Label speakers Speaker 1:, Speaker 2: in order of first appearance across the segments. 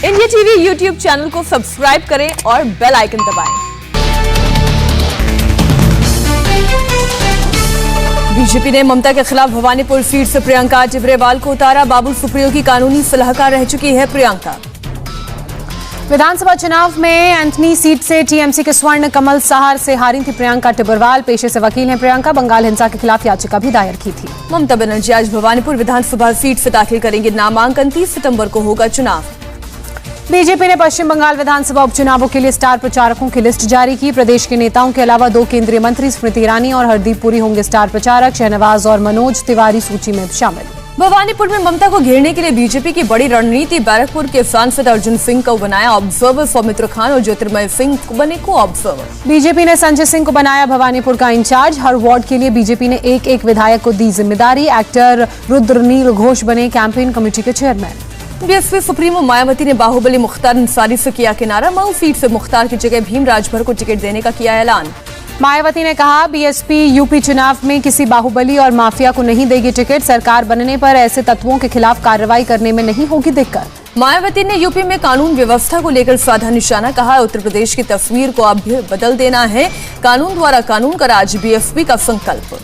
Speaker 1: India TV YouTube channel को subscribe करें और बेल आइकन दबाएं। बीजेपी ने ममता के खिलाफ भवानीपुर सीट से प्रियंका टिब्रेवाल को उतारा। बाबुल सुप्रियो की कानूनी सलाहकार रह चुकी है प्रियंका।
Speaker 2: विधानसभा चुनाव में एंथनी सीट से टीएमसी के स्वर्ण कमल सहार से हारी थी प्रियंका टिब्रेवाल। पेशे से वकील हैं प्रियंका। बंगाल हिंसा के खिलाफ याचिका भी दायर की थी।
Speaker 1: ममता बनर्जी आज भवानीपुर विधानसभा सीट से दाखिल करेंगे नामांकन। 30 सितंबर को होगा चुनाव।
Speaker 2: बीजेपी ने पश्चिम बंगाल विधानसभा उपचुनावों के लिए स्टार प्रचारकों की लिस्ट जारी की। प्रदेश के नेताओं के अलावा 2 केंद्रीय मंत्री स्मृति ईरानी और हरदीप पुरी होंगे स्टार प्रचारक। शहनवाज और मनोज तिवारी सूची में शामिल।
Speaker 1: भवानीपुर में ममता को घेरने के लिए बीजेपी की बड़ी रणनीति। बैरकपुर के सांसद अर्जुन सिंह को बनाया ऑब्जर्वर। सौमित्र खान और ज्योतिर्मय सिंह को बने को ऑब्जर्वर।
Speaker 2: बीजेपी ने संजय सिंह को बनाया भवानीपुर का इंचार्ज। हर वार्ड के लिए बीजेपी ने एक विधायक को दी जिम्मेदारी। एक्टर रुद्रनील घोष बने कैंपेन कमेटी के चेयरमैन।
Speaker 1: बीएसपी सुप्रीमो मायावती ने बाहुबली मुख्तार अंसारी से किया किनारा। मऊ सीट से मुख्तार की जगह भीम राजभर को टिकट देने का किया ऐलान।
Speaker 2: मायावती ने कहा बीएसपी यूपी चुनाव में किसी बाहुबली और माफिया को नहीं देगी टिकट। सरकार बनने पर ऐसे तत्वों के खिलाफ कार्रवाई करने में नहीं होगी दिक्कत।
Speaker 1: मायावती ने यूपी में कानून व्यवस्था को लेकर साधा निशाना। कहा उत्तर प्रदेश की तस्वीर को अब बदल देना है। कानून द्वारा कानून का राज, बीएसपी का संकल्प।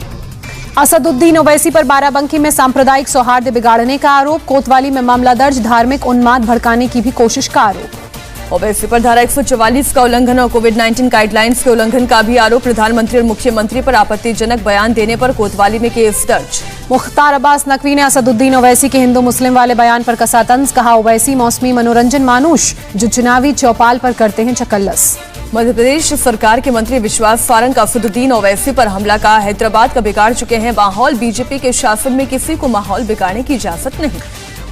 Speaker 2: असदुद्दीन ओवैसी पर बाराबंकी में सांप्रदायिक सौहार्द बिगाड़ने का आरोप। कोतवाली में मामला दर्ज। धार्मिक उन्माद भड़काने की भी कोशिश का आरोप।
Speaker 1: ओवैसी पर धारा 144 का उल्लंघन और कोविड-19 गाइडलाइंस के उल्लंघन का भी आरोप। प्रधानमंत्री और मुख्यमंत्री पर आपत्तिजनक बयान देने पर कोतवाली में केस दर्ज।
Speaker 2: मुख्तार अब्बास नकवी ने असदुद्दीन ओवैसी के हिंदू मुस्लिम वाले बयान पर कसा तंज। कहा ओवैसी मौसमी मनोरंजन मानुष जो चुनावी चौपाल पर करते हैं चकल्लस।
Speaker 1: मध्य प्रदेश सरकार के मंत्री विश्वास सारंग का असदुद्दीन ओवैसी पर हमला। का हैदराबाद का बिगाड़ चुके हैं माहौल। बीजेपी के शासन में किसी को माहौल बिगाड़ने की इजाजत नहीं।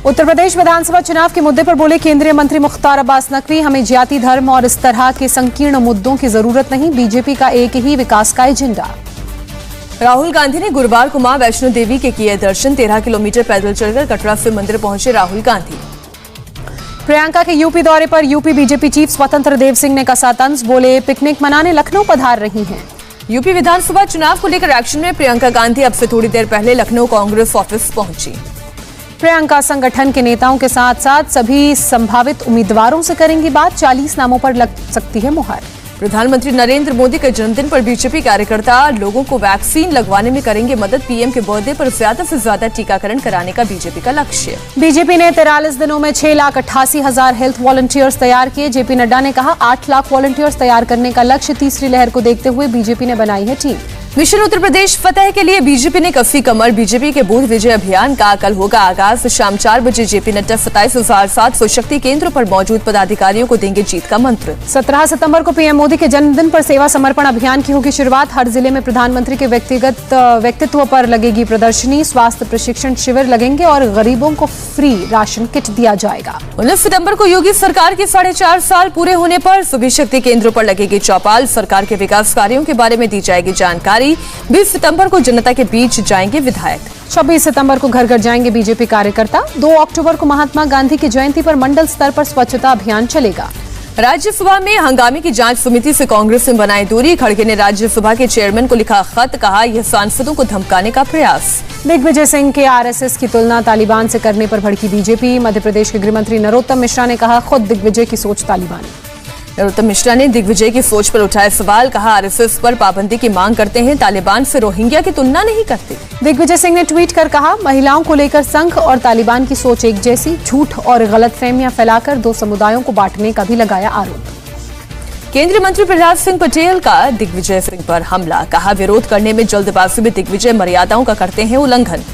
Speaker 2: उत्तर प्रदेश विधानसभा चुनाव के मुद्दे पर बोले केंद्रीय मंत्री मुख्तार अब्बास नकवी। हमें जाति धर्म और इस तरह के संकीर्ण मुद्दों की जरूरत नहीं। बीजेपी का एक ही विकास का एजेंडा।
Speaker 1: राहुल गांधी ने गुरुवार को मां वैष्णो देवी के किए दर्शन। 13 किलोमीटर पैदल चलकर कटरा से मंदिर पहुंचे राहुल गांधी।
Speaker 2: प्रियंका के यूपी दौरे पर यूपी बीजेपी चीफ स्वतंत्र देव सिंह ने कसा तंज। बोले पिकनिक मनाने लखनऊ पधार रही हैं।
Speaker 1: यूपी विधानसभा चुनाव को लेकर एक्शन में प्रियंका गांधी अब से थोड़ी देर पहले लखनऊ कांग्रेस ऑफिस पहुंची।
Speaker 2: प्रियंका संगठन के नेताओं के साथ साथ सभी संभावित उम्मीदवारों से करेंगी बात। 40 नामों पर लग सकती है मुहर।
Speaker 1: प्रधानमंत्री नरेंद्र मोदी के जन्मदिन पर बीजेपी कार्यकर्ता लोगों को वैक्सीन लगवाने में करेंगे मदद। पीएम के बर्थडे पर ज्यादा से ज्यादा टीकाकरण कराने का बीजेपी का लक्ष्य।
Speaker 2: बीजेपी ने 43 दिनों में 6,88,000 हेल्थ वॉलंटियर्स तैयार किए। जेपी नड्डा ने कहा 8 लाख वॉलंटियर्स तैयार करने का लक्ष्य। तीसरी लहर को देखते हुए बीजेपी ने बनाई है टीम।
Speaker 1: मिशन उत्तर प्रदेश फतेह के लिए बीजेपी ने कसी कमर। बीजेपी के बूथ विजय अभियान का कल होगा आगाज। शाम 4 बजे जेपी नड्डा 27,700 शक्ति केंद्रों पर मौजूद पदाधिकारियों को देंगे जीत का मंत्र।
Speaker 2: 17 सितंबर को पीएम मोदी के जन्मदिन पर सेवा समर्पण अभियान की होगी शुरुआत। हर जिले में प्रधानमंत्री के व्यक्तित्व पर लगेगी प्रदर्शनी। स्वास्थ्य प्रशिक्षण शिविर लगेंगे और गरीबों को फ्री राशन किट दिया जाएगा।
Speaker 1: 19 सितंबर को योगी सरकार के 4.5 साल पूरे होने पर सभी शक्ति केंद्रों पर लगेगी चौपाल। सरकार के विकास कार्यों के बारे में दी जाएगी जानकारी। 20 सितंबर को जनता के बीच जाएंगे विधायक।
Speaker 2: 26 सितंबर को घर घर जाएंगे बीजेपी कार्यकर्ता। 2 अक्टूबर को महात्मा गांधी की जयंती पर मंडल स्तर पर स्वच्छता अभियान चलेगा।
Speaker 1: राज्यसभा में हंगामे की जांच समिति से कांग्रेस ने बनाई दूरी। खड़गे ने राज्यसभा के चेयरमैन को लिखा खत। कहा यह सांसदों को धमकाने का प्रयास।
Speaker 2: दिग्विजय सिंह के आरएसएस की तुलना तालिबान से करने पर भड़की बीजेपी। मध्य प्रदेश के गृहमंत्री नरोत्तम मिश्रा ने कहा खुद दिग्विजय की सोच तालिबानी।
Speaker 1: नरोत्तम मिश्रा ने दिग्विजय की सोच पर उठाए सवाल। कहा आरएसएस पर पाबंदी की मांग करते हैं, तालिबान से रोहिंग्या की तुलना नहीं करते।
Speaker 2: दिग्विजय सिंह ने ट्वीट कर कहा महिलाओं को लेकर संघ और तालिबान की सोच एक जैसी। झूठ और गलतफहमियां फैलाकर 2 समुदायों को बांटने का भी लगाया आरोप।
Speaker 1: केंद्रीय मंत्री प्रहलाद सिंह पटेल का दिग्विजय सिंह पर हमला। कहा विरोध करने में जल्दबाजी में दिग्विजय मर्यादाओं का करते हैं उल्लंघन।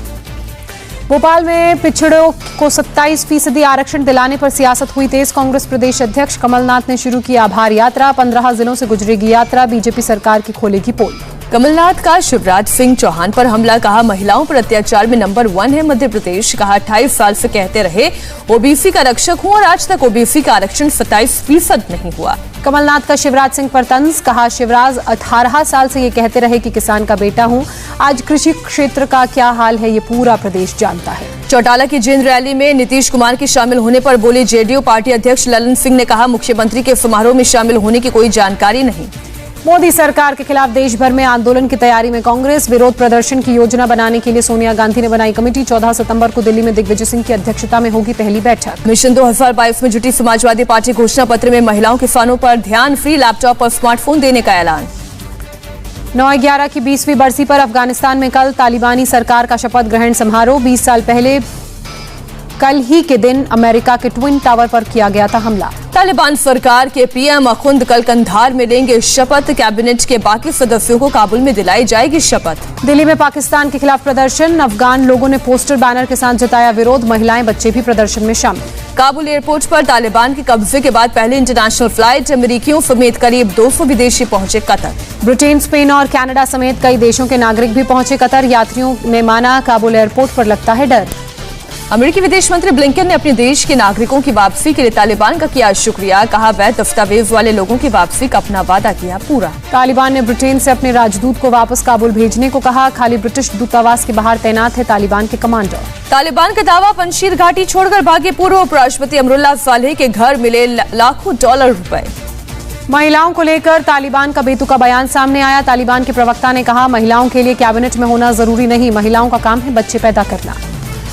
Speaker 2: भोपाल में पिछड़ों को 27% आरक्षण दिलाने पर सियासत हुई तेज। कांग्रेस प्रदेश अध्यक्ष कमलनाथ ने शुरू की आभार यात्रा। 15 जिलों से गुजरेगी यात्रा। बीजेपी सरकार की खोलेगी पोल। कमलनाथ का शिवराज सिंह चौहान पर हमला। कहा महिलाओं पर अत्याचार में नंबर 1 है मध्य प्रदेश। कहा 28 साल से कहते रहे ओबीसी का रक्षक हूं और आज तक ओबीसी का आरक्षण 27% नहीं हुआ। कमलनाथ का शिवराज सिंह पर तंज। कहा शिवराज 18 साल से ये कहते रहे कि किसान का बेटा हूं। आज कृषि क्षेत्र का क्या हाल है ये पूरा प्रदेश जानता है। चौटाला की जिंद रैली में नीतीश कुमार के शामिल होने पर बोले जेडीयू पार्टी अध्यक्ष ललन सिंह ने कहा मुख्यमंत्री के समारोह में शामिल होने की कोई जानकारी नहीं। मोदी सरकार के खिलाफ देश भर में आंदोलन की तैयारी में कांग्रेस। विरोध प्रदर्शन की योजना बनाने के लिए सोनिया गांधी ने बनाई कमेटी। 14 सितंबर को दिल्ली में दिग्विजय सिंह की अध्यक्षता में होगी पहली बैठक।
Speaker 1: मिशन 2022 में जुटी समाजवादी पार्टी। घोषणा पत्र में महिलाओं किसानों पर ध्यान, फ्री लैपटॉप और स्मार्टफोन देने का ऐलान।
Speaker 2: 9/11 की 20वीं बरसी पर अफगानिस्तान में कल तालिबानी सरकार का शपथ ग्रहण समारोह। 20 साल पहले कल ही के दिन अमेरिका के ट्विन टावर पर किया गया था हमला।
Speaker 1: तालिबान सरकार के पीएम अखुंद कल कंधार में लेंगे शपथ। कैबिनेट के बाकी सदस्यों को काबुल में दिलाई जाएगी शपथ।
Speaker 2: दिल्ली में पाकिस्तान के खिलाफ प्रदर्शन। अफगान लोगों ने पोस्टर बैनर के साथ जताया विरोध। महिलाएं बच्चे भी प्रदर्शन में शामिल।
Speaker 1: काबुल एयरपोर्ट पर तालिबान के कब्जे के बाद पहली इंटरनेशनल फ्लाइट। अमेरिकियों समेत करीब 200 विदेशी पहुंचे कतर।
Speaker 2: ब्रिटेन, स्पेन और कनाडा समेत कई देशों के नागरिक भी पहुंचे कतर। यात्रियों ने माना काबुल एयरपोर्ट पर लगता है डर।
Speaker 1: अमेरिकी विदेश मंत्री ब्लिंकन ने अपने देश के नागरिकों की वापसी के लिए तालिबान का किया शुक्रिया। कहा वैध दस्तावेज वाले लोगों की वापसी का अपना वादा किया पूरा।
Speaker 2: तालिबान ने ब्रिटेन से अपने राजदूत को वापस काबुल भेजने को कहा। खाली ब्रिटिश दूतावास के बाहर तैनात है तालिबान के कमांडर।
Speaker 1: तालिबान का दावा, पंशीर घाटी छोड़कर भागे पूर्व उपराष्ट्रपति अमरुल्लाह सालेह के घर मिले लाखों डॉलर रुपए।
Speaker 2: महिलाओं को लेकर तालिबान का बेतुका बयान सामने आया। तालिबान के प्रवक्ता ने कहा महिलाओं के लिए कैबिनेट में होना जरूरी नहीं, महिलाओं का काम है बच्चे पैदा करना।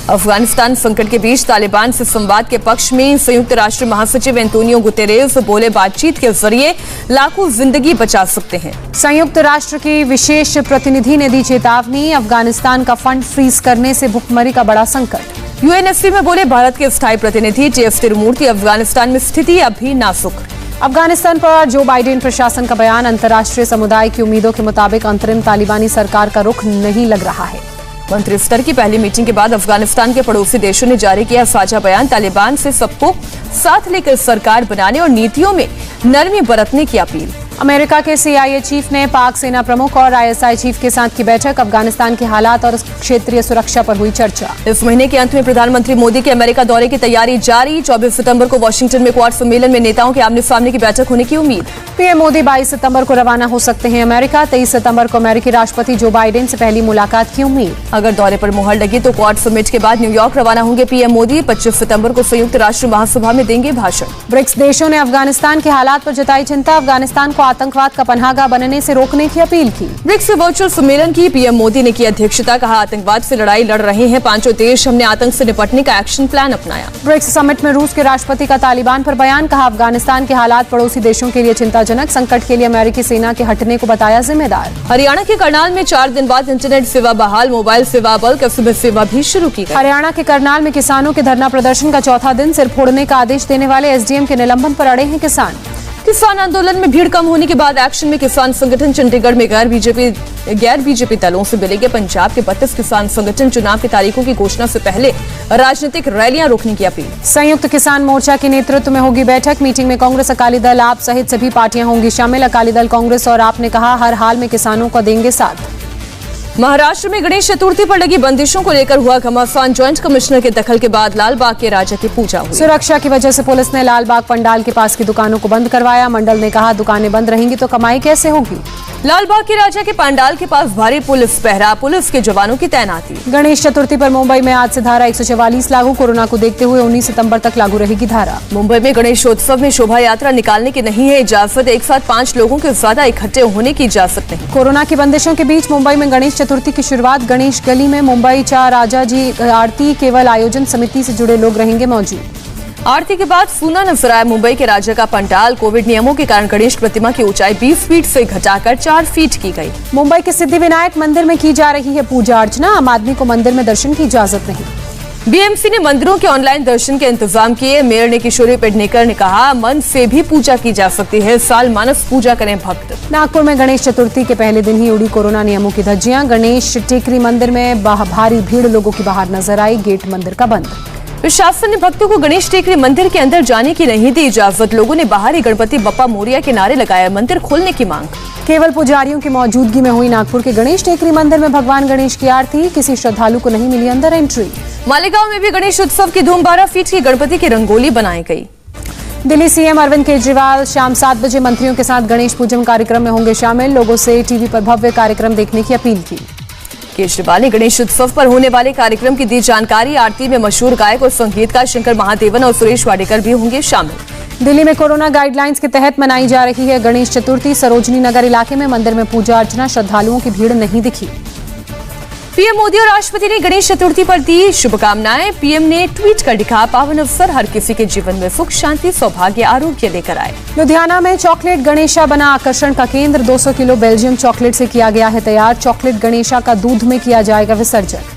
Speaker 1: अफगानिस्तान संकट के बीच तालिबान से संवाद के पक्ष में संयुक्त राष्ट्र महासचिव एंटोनियो गुतेरेस बोले बातचीत के जरिए लाखों जिंदगी बचा सकते हैं।
Speaker 2: संयुक्त राष्ट्र की विशेष प्रतिनिधि ने दी चेतावनी। अफगानिस्तान का फंड फ्रीज करने से भुखमरी का बड़ा संकट।
Speaker 1: यूएनएससी में बोले भारत के स्थायी प्रतिनिधि टीएस तिरुमूर्ति, अफगानिस्तान में स्थिति अभी नाजुक।
Speaker 2: अफगानिस्तान पर जो बाइडेन प्रशासन का बयान, अंतर्राष्ट्रीय समुदाय की उम्मीदों के मुताबिक अंतरिम तालिबानी सरकार का रुख नहीं लग रहा है।
Speaker 1: मंत्री स्तर की पहली मीटिंग के बाद अफगानिस्तान के पड़ोसी देशों ने जारी किया साझा बयान। तालिबान से सबको साथ लेकर सरकार बनाने और नीतियों में नरमी बरतने की अपील।
Speaker 2: अमेरिका के CIA चीफ ने पाक सेना प्रमुख और ISI चीफ के साथ की बैठक। अफगानिस्तान के हालात और क्षेत्रीय सुरक्षा पर हुई चर्चा।
Speaker 1: इस महीने के अंत में प्रधानमंत्री मोदी के अमेरिका दौरे की तैयारी जारी। 24 सितंबर को वॉशिंगटन में क्वाड सम्मेलन में नेताओं के आमने सामने की बैठक होने की उम्मीद।
Speaker 2: पीएम मोदी 22 सितंबर को रवाना हो सकते हैं अमेरिका। 23 सितंबर को अमेरिकी राष्ट्रपति जो बाइडेन से पहली मुलाकात की उम्मीद।
Speaker 1: अगर दौरे पर मुहर लगी तो क्वाड समिट के बाद न्यूयॉर्क रवाना होंगे पीएम मोदी। 25 सितंबर को संयुक्त राष्ट्र महासभा में देंगे भाषण।
Speaker 2: ब्रिक्स देशों ने अफगानिस्तान के हालात पर जताई चिंता। अफगानिस्तान को आतंकवाद का पनाहगाह बनने से रोकने की अपील की।
Speaker 1: ब्रिक्स के वर्चुअल सम्मेलन की पीएम मोदी ने की अध्यक्षता। कहा आतंकवाद से लड़ाई लड़ रहे हैं पांचों देश, हमने आतंक से निपटने का एक्शन प्लान अपनाया।
Speaker 2: ब्रिक्स समिट में रूस के राष्ट्रपति का तालिबान पर बयान। कहा अफगानिस्तान के हालात पड़ोसी देशों के लिए चिंताजनक, संकट के लिए अमेरिकी सेना के हटने को बताया जिम्मेदार।
Speaker 1: हरियाणा के करनाल में 4 दिन बाद इंटरनेट सेवा बहाल, मोबाइल सेवा बल्क एसएमएस सेवा भी शुरू की गई।
Speaker 2: हरियाणा के करनाल में किसानों के धरना प्रदर्शन का चौथा दिन। सिर फोड़ने का आदेश देने वाले एसडीएम के निलंबन पर अड़े हैं किसान। किसान आंदोलन में भीड़ कम होने के बाद एक्शन में किसान संगठन। चंडीगढ़ में गैर बीजेपी दलों से मिलेंगे पंजाब के 32 किसान संगठन। चुनाव की तारीखों की घोषणा से पहले राजनीतिक रैलियां रोकने की अपील। संयुक्त किसान मोर्चा के नेतृत्व में होगी बैठक। मीटिंग में कांग्रेस, अकाली दल, आप सहित सभी पार्टियां होंगी शामिल। अकाली दल, कांग्रेस और आप ने कहा हर हाल में किसानों को देंगे साथ।
Speaker 1: महाराष्ट्र में गणेश चतुर्थी पर लगी बंदिशों को लेकर हुआ घमासान। ज्वाइंट कमिश्नर के दखल के बाद लालबाग के राजा की पूजा हुई।
Speaker 2: सुरक्षा की वजह से पुलिस ने लालबाग पंडाल के पास की दुकानों को बंद करवाया। मंडल ने कहा दुकानें बंद रहेंगी तो कमाई कैसे होगी।
Speaker 1: लालबाग के राजा के पंडाल के पास भारी पुलिस पहरा, पुलिस के जवानों की तैनाती।
Speaker 2: गणेश चतुर्थी पर मुंबई में आज से धारा 144 लागू। कोरोना को देखते हुए 19 सितंबर तक लागू रहेगी धारा।
Speaker 1: मुंबई में गणेशोत्सव में शोभा यात्रा निकालने की नहीं है इजाजत। एक साथ 5 लोगों के ज्यादा इकट्ठे होने की इजाजत नहीं।
Speaker 2: कोरोना की बंदिशों के बीच मुंबई में गणेश चतुर्थी की शुरुआत। गणेश गली में मुंबई चा राजा जी आरती। केवल आयोजन समिति से जुड़े लोग रहेंगे मौजूद।
Speaker 1: आरती के बाद सूना नजर आया मुंबई के राजा का पंडाल। कोविड नियमों के कारण गणेश प्रतिमा की ऊंचाई 20 फीट से घटाकर 4 फीट की गई।
Speaker 2: मुंबई के सिद्धिविनायक मंदिर में की जा रही है पूजा अर्चना। आम आदमी को मंदिर में दर्शन की इजाजत नहीं।
Speaker 1: बीएमसी ने मंदिरों के ऑनलाइन दर्शन के इंतजाम किए। मेयर ने किशोरी पेडनेकर ने कहा मन से भी पूजा की जा सकती है, साल मानस पूजा करें भक्त।
Speaker 2: नागपुर में गणेश चतुर्थी के पहले दिन ही उड़ी कोरोना नियमों की धज्जियां। गणेश टेकरी मंदिर में भारी भीड़ लोगों की बाहर नजर आई। गेट मंदिर का बंद।
Speaker 1: प्रशासन ने भक्तों को गणेश टेकरी मंदिर के अंदर जाने की नहीं दी इजाजत। लोगों ने बाहर ही गणपति बप्पा मोरिया के नारे लगाए। मंदिर खोलने की मांग।
Speaker 2: केवल पुजारियों की मौजूदगी में हुई नागपुर के गणेश टेकरी मंदिर में भगवान गणेश की आरती। किसी श्रद्धालु को नहीं मिली अंदर एंट्री।
Speaker 1: मालेगांव में भी गणेश उत्सव की धूम। 12 फीट की गणपति की रंगोली बनाई गई।
Speaker 2: दिल्ली सीएम अरविंद केजरीवाल शाम 7 बजे मंत्रियों के साथ गणेश पूजन कार्यक्रम में होंगे शामिल। लोगों से टीवी पर भव्य कार्यक्रम देखने की अपील की।
Speaker 1: केजरीवाल ने गणेश उत्सव पर होने वाले कार्यक्रम की दी जानकारी। आरती में मशहूर गायक और संगीतकार शंकर महादेवन और सुरेश वाडेकर भी होंगे शामिल।
Speaker 2: दिल्ली में कोरोना गाइडलाइंस के तहत मनाई जा रही है गणेश चतुर्थी। सरोजनी नगर इलाके में मंदिर में पूजा अर्चना, श्रद्धालुओं की भीड़ नहीं दिखी।
Speaker 1: पीएम मोदी और राष्ट्रपति ने गणेश चतुर्थी पर दी शुभकामनाएं। पीएम ने ट्वीट कर लिखा, पावन अवसर हर किसी के जीवन में सुख, शांति, सौभाग्य, आरोग्य लेकर आए।
Speaker 2: लुधियाना में चॉकलेट गणेशा बना आकर्षण का केंद्र। 200 किलो बेल्जियम चॉकलेट से किया गया है तैयार। चॉकलेट गणेशा का दूध में किया जाएगा विसर्जन।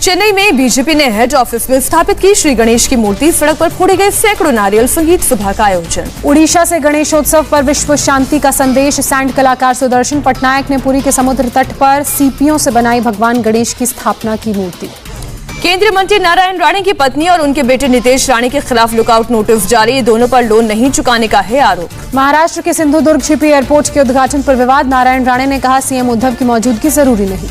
Speaker 1: चेन्नई में बीजेपी ने हेड ऑफिस में स्थापित की श्री गणेश की मूर्ति। सड़क पर फोड़े गए सैकड़ों नारियल। संगीत सभा का आयोजन।
Speaker 2: उड़ीसा से गणेशोत्सव पर विश्व शांति का संदेश। सैंड कलाकार सुदर्शन पटनायक ने पुरी के समुद्र तट पर सीपियों से बनाई भगवान गणेश की स्थापना की मूर्ति।
Speaker 1: केंद्रीय मंत्री नारायण राणे की पत्नी और उनके बेटे नितेश राणे के खिलाफ लुकआउट नोटिस जारी। दोनों पर लोन नहीं चुकाने का है आरोप।
Speaker 2: महाराष्ट्र के सिंधुदुर्ग छिपी एयरपोर्ट के उद्घाटन पर विवाद। नारायण राणे ने कहा, सीएम उद्धव की मौजूदगी जरूरी नहीं।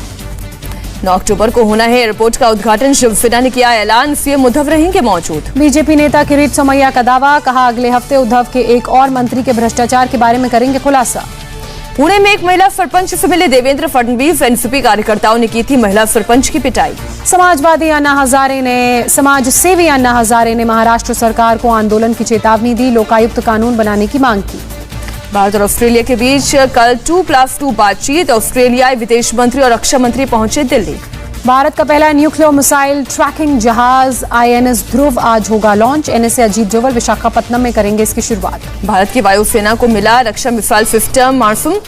Speaker 1: 9 अक्टूबर को होना है एयरपोर्ट का उद्घाटन। शिवसेना ने किया ऐलान, सीएम उद्धव रहेंगे मौजूद।
Speaker 2: बीजेपी नेता किरीट सोमैया का दावा, कहा अगले हफ्ते उद्धव के एक और मंत्री के भ्रष्टाचार के बारे में करेंगे खुलासा।
Speaker 1: पुणे में एक महिला सरपंच से मिले देवेंद्र फडणवीस। एनसीपी कार्यकर्ताओं ने की थी महिला सरपंच की पिटाई।
Speaker 2: समाज सेवी अन्ना हजारे ने महाराष्ट्र सरकार को आंदोलन की चेतावनी दी। लोकायुक्त कानून बनाने की मांग की।
Speaker 1: भारत और ऑस्ट्रेलिया के बीच कल 2+2 बातचीत। ऑस्ट्रेलियाई विदेश मंत्री और रक्षा मंत्री पहुंचे दिल्ली।
Speaker 2: भारत का पहला न्यूक्लियर मिसाइल ट्रैकिंग जहाज INS ध्रुव आज होगा लॉन्च। NSA अजीत डोवल विशाखापत्तनम में करेंगे इसकी शुरुआत।
Speaker 1: भारत की वायुसेना को मिला रक्षा मिसाइल सिस्टम मानसून।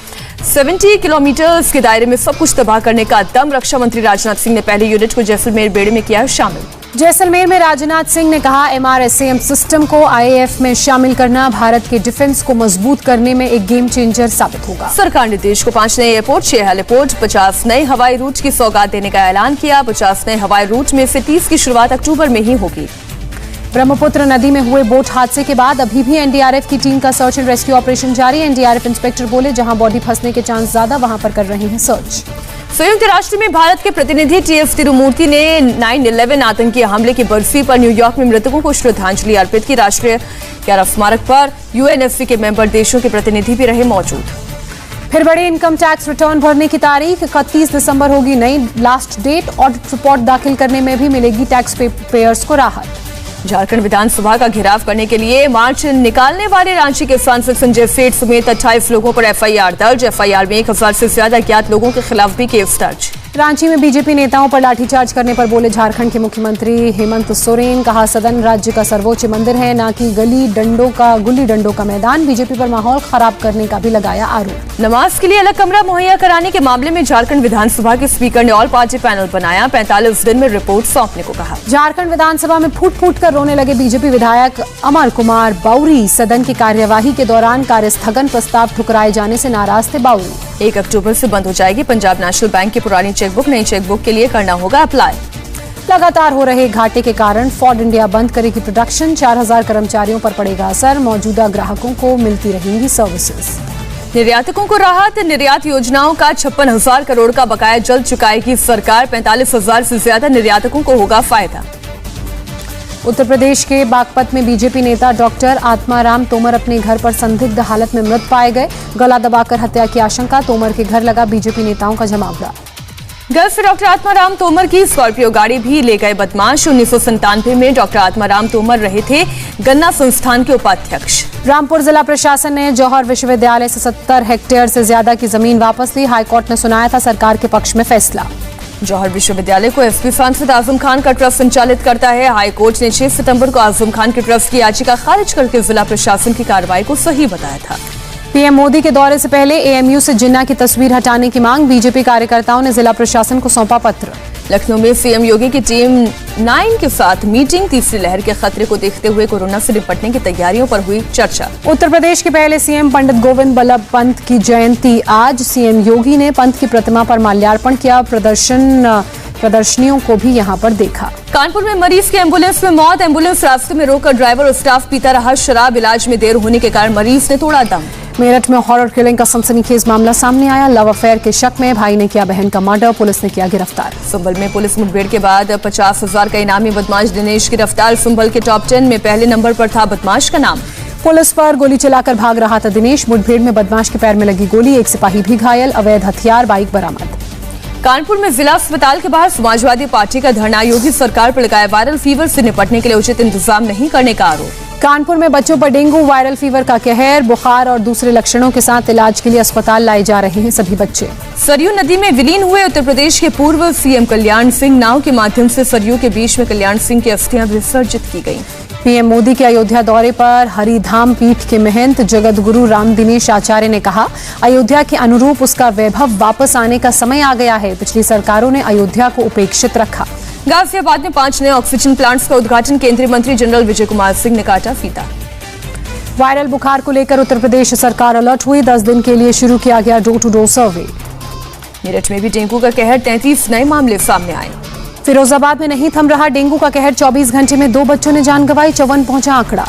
Speaker 1: 70 किलोमीटर के दायरे में सब कुछ तबाह करने का दम। रक्षा मंत्री राजनाथ सिंह ने पहले यूनिट को जैसलमेर बेड़े में किया शामिल।
Speaker 2: जैसलमेर में राजनाथ सिंह ने कहा, MRSAM सिस्टम को IAF में शामिल करना भारत के डिफेंस को मजबूत करने में एक गेम चेंजर साबित होगा।
Speaker 1: सरकार ने देश को 5 नए एयरपोर्ट, 6 हेलीपोर्ट, 50 नए हवाई रूट की सौगात देने का ऐलान किया। 50 नए हवाई रूट में से 30 की शुरुआत अक्टूबर में ही होगी।
Speaker 2: ब्रह्मपुत्र नदी में हुए बोट हादसे के बाद अभी भी NDRF की टीम का सर्च एंड रेस्क्यू ऑपरेशन जारी। NDRF इंस्पेक्टर बोले, जहां बॉडी फंसने के चांस ज्यादा वहां पर कर रहे हैं सर्च।
Speaker 1: संयुक्त राष्ट्र में भारत के प्रतिनिधि TF तिरुमूर्ति ने 9/11 आतंकी हमले की बरसी पर न्यूयॉर्क में मृतकों को श्रद्धांजलि अर्पित की। राष्ट्रीय स्मारक पर UNFC के मेंबर देशों के प्रतिनिधि भी रहे मौजूद।
Speaker 2: फिर बड़ी इनकम टैक्स रिटर्न भरने की तारीख। 31 दिसंबर होगी नई लास्ट डेट। ऑडिट रिपोर्ट दाखिल करने में भी मिलेगी टैक्स पेयर्स को राहत।
Speaker 1: झारखंड विधानसभा का घेराव करने के लिए मार्च निकालने वाले रांची के सांसद संजय सेठ समेत 28 लोगों पर FIR दर्ज। FIR में 1000 से ज्यादा अज्ञात लोगों के खिलाफ भी केस दर्ज। रांची में बीजेपी नेताओं पर लाठीचार्ज करने पर बोले झारखंड के मुख्यमंत्री हेमंत सोरेन। कहा, सदन राज्य का सर्वोच्च मंदिर है, न कि गुल्ली डंडों का मैदान। बीजेपी पर माहौल खराब करने का भी लगाया आरोप। नमाज के लिए अलग कमरा मुहैया कराने के मामले में झारखंड विधानसभा के स्पीकर ने ऑल पार्टी पैनल बनाया। 45 दिन में रिपोर्ट सौंपने को कहा। झारखंड विधानसभा में फूट फूट कर रोने लगे बीजेपी विधायक अमर कुमार बाउरी। सदन की कार्यवाही के दौरान कार्यस्थगन प्रस्ताव ठुकराए जाने से नाराज थे बाउरी। 1 अक्टूबर से बंद हो जाएगी पंजाब नेशनल बैंक की पुरानी चेकबुक। नई चेकबुक के लिए करना होगा अप्लाई। लगातार हो रहे घाटे के कारण फोर्ड इंडिया बंद करेगी प्रोडक्शन। 4000 कर्मचारियों पर पड़ेगा असर। मौजूदा ग्राहकों को मिलती रहेंगी सर्विसेज। निर्यातकों को राहत। निर्यात योजनाओं का 56,000 करोड़ का बकाया जल्द चुकाएगी सरकार। 45,000 से ज्यादा निर्यातकों को होगा फायदा। उत्तर प्रदेश के बागपत में बीजेपी नेता डॉक्टर आत्माराम तोमर अपने घर पर संदिग्ध हालत में मृत पाए गए। गला दबाकर हत्या की आशंका। तोमर के घर लगा बीजेपी नेताओं का जमावड़ा। घर से डॉक्टर आत्माराम तोमर की स्कॉर्पियो गाड़ी भी ले गए बदमाश। 1997 में डॉक्टर आत्माराम तोमर रहे थे गन्ना संस्थान के उपाध्यक्ष। रामपुर जिला प्रशासन ने जौहर विश्वविद्यालय से 70 हेक्टेयर से ज्यादा की जमीन वापस ली। हाईकोर्ट ने सुनाया था सरकार के पक्ष में फैसला। जौहर विश्वविद्यालय को SP सांसद आजम खान का ट्रस्ट संचालित करता है। हाईकोर्ट ने 6 सितंबर को आजम खान के ट्रस्ट की याचिका खारिज करके जिला प्रशासन की कार्रवाई को सही बताया था। पीएम मोदी के दौरे से पहले AMU से जिन्ना की तस्वीर हटाने की मांग। बीजेपी कार्यकर्ताओं ने जिला प्रशासन को सौंपा पत्र। लखनऊ में CM योगी की टीम 9 के साथ मीटिंग। तीसरी लहर के खतरे को देखते हुए कोरोना से निपटने की तैयारियों पर हुई चर्चा। उत्तर प्रदेश के पहले CM पंडित गोविंद बल्लभ पंत की जयंती आज। CM योगी ने पंत की प्रतिमा पर माल्यार्पण किया। प्रदर्शनियों को भी यहां पर देखा। कानपुर में मरीज की एम्बुलेंस में मौत। एम्बुलेंस रास्ते में रोककर ड्राइवर और स्टाफ पीता रहा शराब। इलाज में देर होने के कारण मरीज ने तोड़ा दम। मेरठ में हॉरर किलिंग का सनसनीखेज मामला सामने आया। लव अफेयर के शक में भाई ने किया बहन का मर्डर। पुलिस ने किया गिरफ्तार। संभल में पुलिस मुठभेड़ के बाद 50,000 का इनामी बदमाश दिनेश गिरफ्तार। संभल के टॉप 10 में पहले नंबर पर था बदमाश का नाम। पुलिस पर गोली चलाकर भाग रहा था दिनेश। मुठभेड़ में बदमाश के पैर में लगी गोली। एक सिपाही भी घायल। अवैध हथियार बाइक बरामद। कानपुर में जिला अस्पताल के बाहर समाजवादी पार्टी का धरना। योगी सरकार पर लगाया वायरल फीवर से निपटने के लिए उचित इंतजाम नहीं करने का आरोप।
Speaker 2: कानपुर में बच्चों पर डेंगू वायरल फीवर का कहर, बुखार और दूसरे लक्षणों के साथ इलाज के लिए अस्पताल लाए जा रहे हैं सभी बच्चे।
Speaker 1: सरयू नदी में विलीन हुए उत्तर प्रदेश के पूर्व सीएम कल्याण सिंह, नाव के माध्यम से सरयू के बीच में कल्याण सिंह की अस्थियां विसर्जित की गईं।
Speaker 2: पीएम मोदी के अयोध्या दौरे पर हरिधाम पीठ के महंत जगत गुरु राम दिनेश आचार्य ने कहा, अयोध्या के अनुरूप उसका वैभव वापस आने का समय आ गया है। पिछली सरकारों ने अयोध्या को उपेक्षित रखा।
Speaker 1: गाजियाबाद में 5 नए ऑक्सीजन प्लांट्स का उद्घाटन, केंद्रीय मंत्री जनरल विजय कुमार सिंह ने काटा फीता।
Speaker 2: वायरल बुखार को लेकर उत्तर प्रदेश सरकार अलर्ट हुई, 10 दिन के लिए शुरू किया गया door to door survey.
Speaker 1: Meerut में भी डेंगू का कहर, 33 नए मामले सामने आए।
Speaker 2: फिरोजाबाद में नहीं थम रहा डेंगू का कहर, 24 घंटे में 2 बच्चों ने जान गंवाई, 54 पहुंचा आंकड़ा।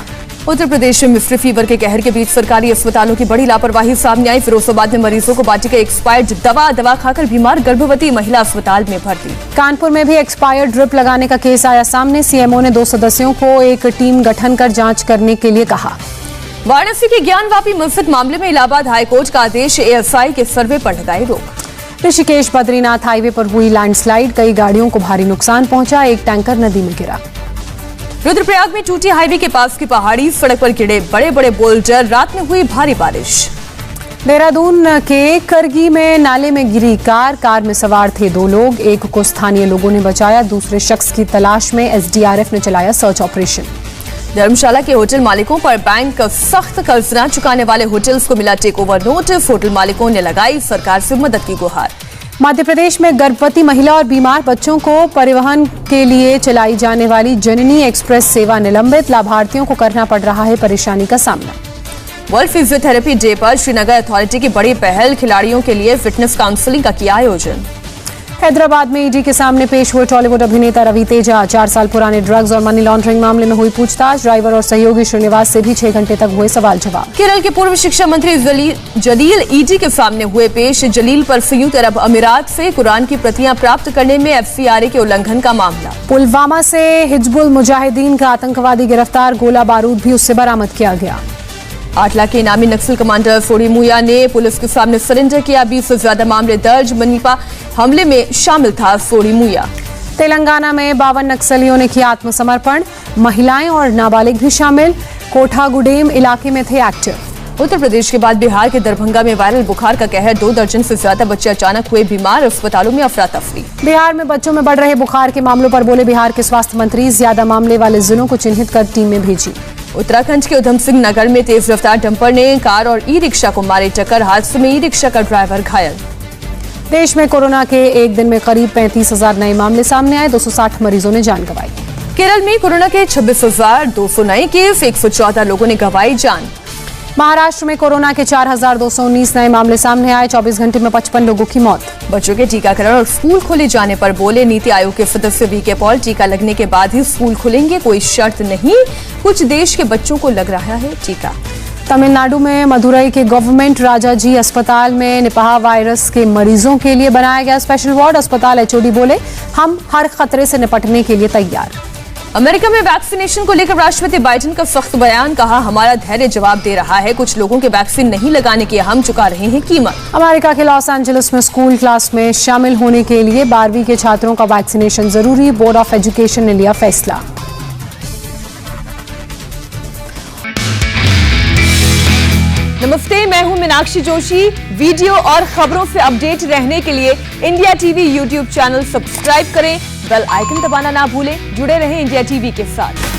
Speaker 1: उत्तर प्रदेश में मिस्ट्री फीवर के कहर के बीच सरकारी अस्पतालों की बड़ी लापरवाही सामने आई। फिरोजाबाद में मरीजों को बाटी का एक्सपायर्ड दवा खाकर बीमार गर्भवती महिला अस्पताल में भर्ती।
Speaker 2: कानपुर में भी एक्सपायर्ड ड्रिप लगाने का केस आया सामने, सीएमओ ने 2 सदस्यों को एक टीम गठन कर जांच करने के लिए कहा।
Speaker 1: वाराणसी के ज्ञानवापी मस्जिद मामले में इलाहाबाद हाईकोर्ट का आदेश, एएसआई के सर्वे पर लगाई रोक।
Speaker 2: ऋषिकेश बद्रीनाथ हाईवे पर हुई लैंडस्लाइड, कई गाड़ियों को भारी नुकसान पहुंचा, एक टैंकर नदी में गिरा।
Speaker 1: रुद्रप्रयाग में टूटी हाईवे के पास की पहाड़ी, सड़क पर गिरे बड़े बड़े बोल्डर, रात में हुई भारी बारिश।
Speaker 2: देहरादून के करगी में नाले में गिरी कार में सवार थे 2 लोग, एक को स्थानीय लोगों ने बचाया, दूसरे शख्स की तलाश में एसडीआरएफ ने चलाया सर्च ऑपरेशन।
Speaker 1: धर्मशाला के होटल मालिकों पर बैंक सख्त कर्ज न चुकाने वाले होटल्स को मिला टेक ओवर नोटिस, होटल मालिकों ने लगाई सरकार से मदद की गुहार।
Speaker 2: मध्य प्रदेश में गर्भवती महिला और बीमार बच्चों को परिवहन के लिए चलाई जाने वाली जननी एक्सप्रेस सेवा निलंबित, लाभार्थियों को करना पड़ रहा है परेशानी का सामना।
Speaker 1: वर्ल्ड फिजियोथेरेपी डे पर श्रीनगर अथॉरिटी की बड़ी पहल, खिलाड़ियों के लिए फिटनेस काउंसलिंग का किया आयोजन।
Speaker 2: हैदराबाद में ईडी के सामने पेश हुए टॉलीवुड अभिनेता रवि तेजा, 4 साल पुराने ड्रग्स और मनी लॉन्ड्रिंग मामले में हुई पूछताछ, ड्राइवर और सहयोगी श्रीनिवास से भी 6 घंटे तक हुए सवाल जवाब।
Speaker 1: केरल के पूर्व शिक्षा मंत्री जलील ईडी के सामने हुए पेश, जलील पर संयुक्त अरब अमीरात से कुरान की प्रतियां प्राप्त करने में एफसीआरए के उल्लंघन का मामला।
Speaker 2: पुलवामा से हिजबुल मुजाहिदीन का आतंकवादी गिरफ्तार, गोला बारूद भी उससे बरामद किया गया।
Speaker 1: 8 लाख के इनामी नक्सल कमांडर फोड़ी मुया ने पुलिस के सामने सरेंडर किया, 20 से ज्यादा मामले दर्ज, मनीपा हमले में शामिल था फोड़ी मुया।
Speaker 2: तेलंगाना में 52 नक्सलियों ने किया आत्मसमर्पण, महिलाएं और नाबालिग भी शामिल, कोठागुडेम इलाके में थे एक्टिव। उत्तर प्रदेश के बाद बिहार के दरभंगा में वायरल बुखार का कहर, 2 दर्जन से ज्यादा बच्चे अचानक हुए बीमार, अस्पतालों में अफरा तफरी। बिहार में बच्चों में बढ़ रहे बुखार के मामलों पर बोले बिहार के स्वास्थ्य मंत्री, ज्यादा मामले वाले जिलों को चिन्हित कर टीमें भेजी।
Speaker 1: उत्तराखंड के उधम सिंह नगर में तेज रफ्तार डंपर ने कार और ई रिक्शा को मारे टक्कर, हादसे में ई रिक्शा का ड्राइवर घायल।
Speaker 2: देश में कोरोना के एक दिन में करीब 35,000 नए मामले सामने आए, 260 मरीजों ने जान गंवाई।
Speaker 1: केरल में कोरोना के 26,200 नए केस, 114 लोगों ने गंवाई जान।
Speaker 2: महाराष्ट्र में कोरोना के 4,219 नए मामले सामने आए, 24 घंटे में 55 लोगों की मौत।
Speaker 1: बच्चों के टीकाकरण और स्कूल खोले जाने पर बोले नीति आयोग के सदस्य वीके पॉल, टीका लगने के बाद ही स्कूल खुलेंगे, कोई शर्त नहीं, कुछ देश के बच्चों को लग रहा है टीका।
Speaker 2: तमिलनाडु में मदुरई के गवर्नमेंट राजाजी अस्पताल में निपाह वायरस के मरीजों के लिए बनाया गया स्पेशल वार्ड, अस्पताल एचओडी बोले, हम हर खतरे से निपटने के लिए तैयार।
Speaker 1: अमेरिका में वैक्सीनेशन को लेकर राष्ट्रपति बाइडेन का सख्त बयान, कहा हमारा धैर्य जवाब दे रहा है, कुछ लोगों के वैक्सीन नहीं लगाने की हम चुका रहे हैं कीमत।
Speaker 2: अमेरिका के लॉस एंजलिस में स्कूल क्लास में शामिल होने के लिए 12वीं के छात्रों का वैक्सीनेशन जरूरी, बोर्ड ऑफ एजुकेशन ने लिया फैसला।
Speaker 1: नमस्ते, मैं हूं मीनाक्षी जोशी। वीडियो और खबरों से अपडेट रहने के लिए India TV YouTube channel subscribe करें, बेल आइकन दबाना ना भूलें। जुड़े रहें इंडिया टीवी के साथ।